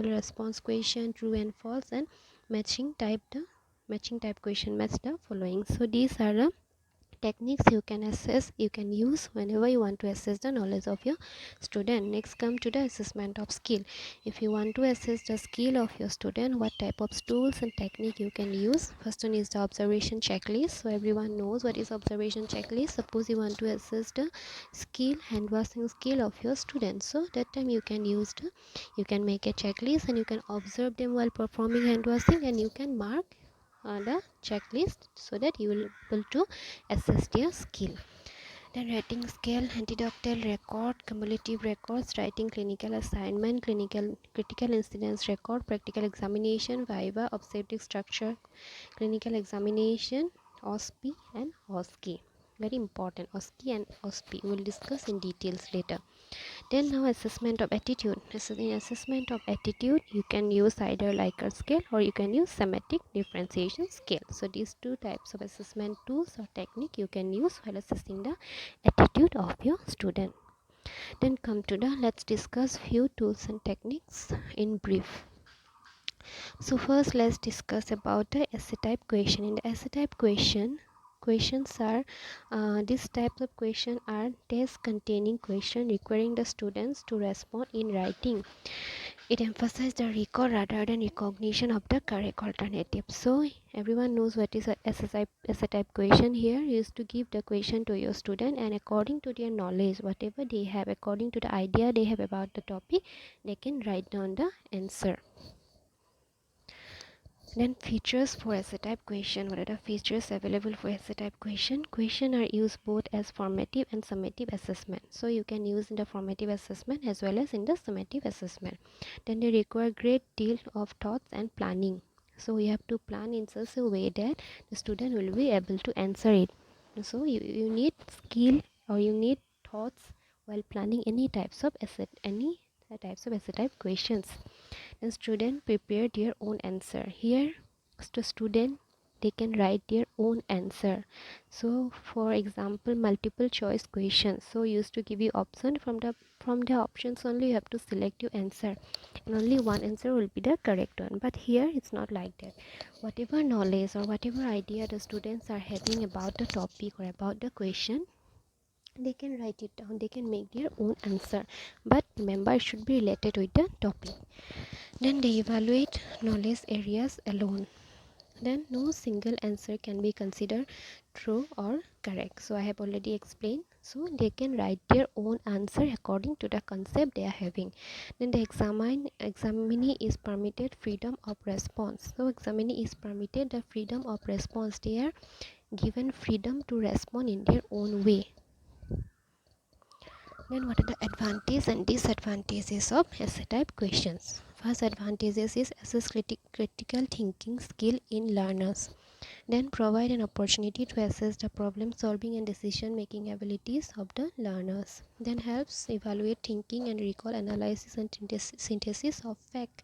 response question, true and false, and matching type question. Match the following. So these are the techniques you can use whenever you want to assess the knowledge of your student. Next, come to the assessment of skill. If you want to assess the skill of your student, what type of tools and technique you can use? First one is the observation checklist. So everyone knows what is observation checklist. Suppose you want to assess the hand washing skill of your student, so that time you can make a checklist and you can observe them while performing hand washing, and you can mark the checklist so that you will be able to assess their skill. Then writing scale, antidoctal record, cumulative records, writing clinical assignment, critical incidence record, practical examination, viva, objective structure, clinical examination, OSPI and OSCE. Very important, OSCE and OSPI. We will discuss in details later. Then now assessment of attitude. In assessment of attitude, you can use either Likert scale or you can use semantic differentiation scale. So these two types of assessment tools or technique you can use while assessing the attitude of your student. Then come to the, let's discuss few tools and techniques in brief. So first let's discuss about the essay type question. In the essay type questions are these types of questions are test containing question requiring the students to respond in writing. It emphasizes the recall rather than recognition of the correct alternative. So everyone knows what is a essay type question. Here is to give the question to your student, and according to their knowledge, whatever they have, according to the idea they have about the topic, they can write down the answer. Then features for essay type question. What are the features available for essay type question? Question are used both as formative and summative assessment. So you can use in the formative assessment as well as in the summative assessment. Then they require great deal of thoughts and planning. So you have to plan in such a way that the student will be able to answer it. So you need skill or you need thoughts while planning any types of essay type questions. And student prepare their own answer. Here the student, they can write their own answer. So for example, multiple choice questions, so used to give you option, from the options only you have to select your answer, and only one answer will be the correct one. But here it's not like that. Whatever knowledge or whatever idea the students are having about the topic or about the question, they can write it down, they can make their own answer, but remember it should be related with the topic. Then they evaluate knowledge areas alone. Then no single answer can be considered true or correct. So I have already explained. So they can write their own answer according to the concept they are having. Then the examinee is permitted freedom of response. So examinee is permitted the freedom of response. They are given freedom to respond in their own way. Then what are the advantages and disadvantages of essay type questions? First advantages is assess critical thinking skill in learners. Then provide an opportunity to assess the problem solving and decision making abilities of the learners. Then helps evaluate thinking and recall analysis and synthesis of fact,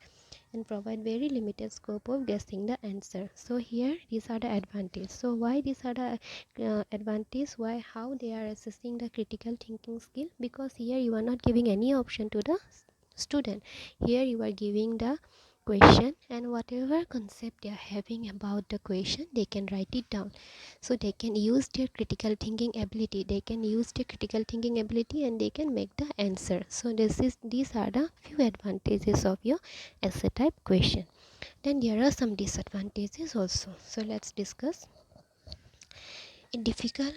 and provide very limited scope of guessing the answer. So here these are the advantages. So why these are the advantages, why, how they are assessing the critical thinking skill? Because here you are not giving any option to the student. Here you are giving the question, and whatever concept they are having about the question, they can write it down. So they can use their critical thinking ability, and they can make the answer. So these are the few advantages of your essay type question. Then there are some disadvantages also, so let's discuss. It's difficult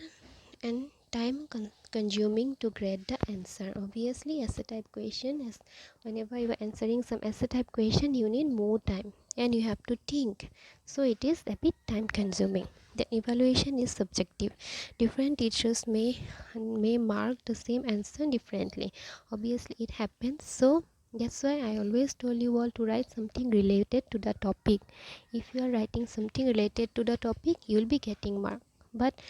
and time consuming to grade the answer. Obviously essay type question is, whenever you are answering some essay type question, you need more time and you have to think, so it is a bit time consuming. The evaluation is subjective. Different teachers may mark the same answer differently. Obviously it happens. So that's why I always told you all to write something related to the topic. If you are writing something related to the topic, you will be getting mark. But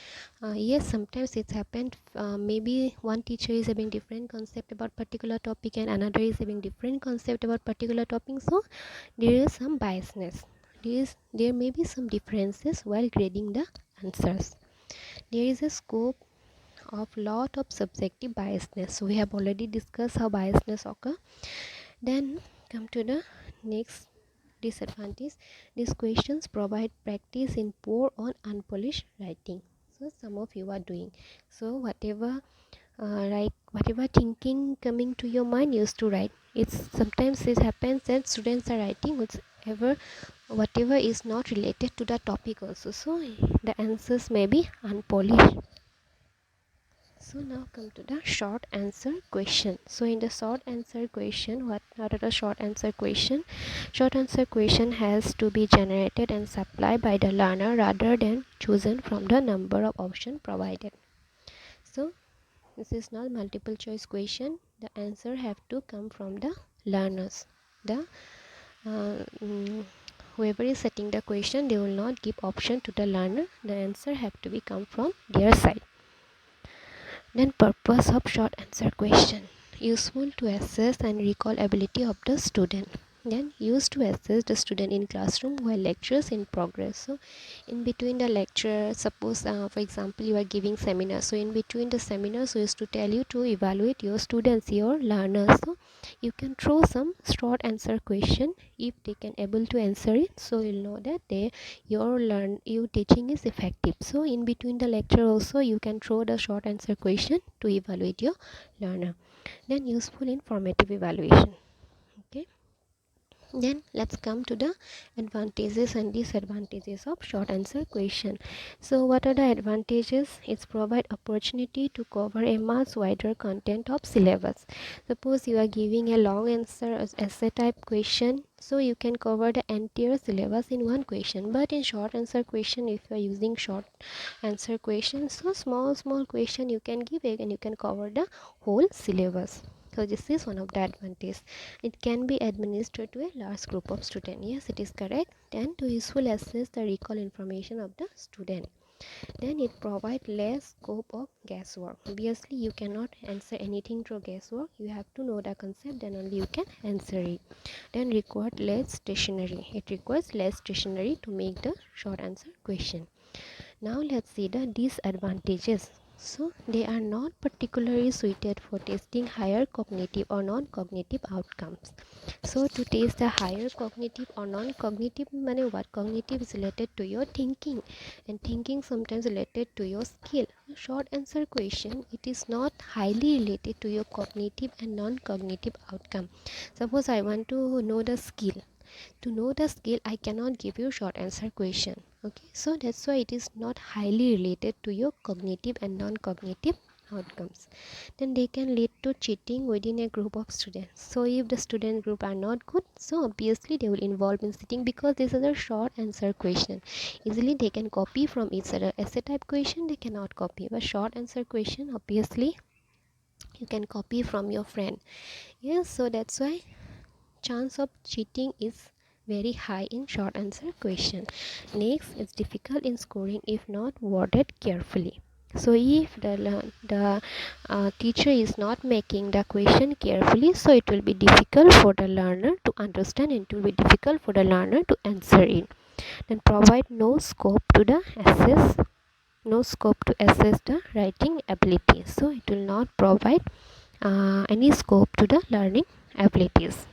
yes, sometimes it's happened, maybe one teacher is having different concept about particular topic and another is having different concept about particular topic, so there is some biasness. There may be some differences while grading the answers. There is a scope of lot of subjective biasness, so we have already discussed how biasness occur. Then come to the Next disadvantage, these questions provide practice in poor or unpolished writing. So some of you are doing so whatever whatever thinking coming to your mind used to write. It's sometimes it happens that students are writing whatever is not related to the topic also, so the answers may be unpolished. So now come to the short answer question. So in the short answer question, what are the short answer question? Short answer question has to be generated and supplied by the learner rather than chosen from the number of options provided. So this is not multiple choice question. The answer have to come from the learners. The whoever is setting the question, they will not give option to the learner. The answer have to be come from their side. Then purpose of short answer question, useful to assess and recall ability of the student. Then used to assess the student in classroom while lectures in progress. So in between the lecture, suppose for example you are giving seminar, so in between the seminars we used to tell you to evaluate your students, your learners. So you can throw some short answer question. If they can able to answer it, so you'll know that your teaching is effective. So in between the lecture also you can throw the short answer question to evaluate your learner. Then useful informative evaluation. Okay, then let's come to the advantages and disadvantages of short answer question. So what are the advantages? It's provide opportunity to cover a much wider content of syllabus. Suppose you are giving a long answer essay type question, so you can cover the entire syllabus in one question. But in short answer question, if you are using short answer question, so small question you can give it and you can cover the whole syllabus. So this is one of the advantage. It can be administered to a large group of students. Yes, it is correct. And to useful assess the recall information of the student. Then it provides less scope of guesswork. Obviously you cannot answer anything through guesswork. You have to know the concept, then only you can answer it. Then require less stationery. It requires less stationery to make the short answer question. Now let's see the disadvantages. So they are not particularly suited for testing higher cognitive or non-cognitive outcomes. So to test the higher cognitive or non-cognitive, meaning what cognitive is related to your thinking, and thinking sometimes related to your skill. Short answer question, it is not highly related to your cognitive and non-cognitive outcome. Suppose I want to know the skill. To know the skill, I cannot give you short answer question. Okay, so that's why it is not highly related to your cognitive and non-cognitive outcomes. Then they can lead to cheating within a group of students. So if the student group are not good, so obviously they will involve in cheating, because this is a short answer question. Easily they can copy from each other. Essay type question they cannot copy, but short answer question obviously you can copy from your friend. Yes, so that's why chance of cheating is very high in short answer question. Next, it's difficult in scoring if not worded carefully. So if the teacher is not making the question carefully, so it will be difficult for the learner to understand, and it will be difficult for the learner to answer it. Then provide no scope to assess the writing ability. So it will not provide any scope to the learning abilities.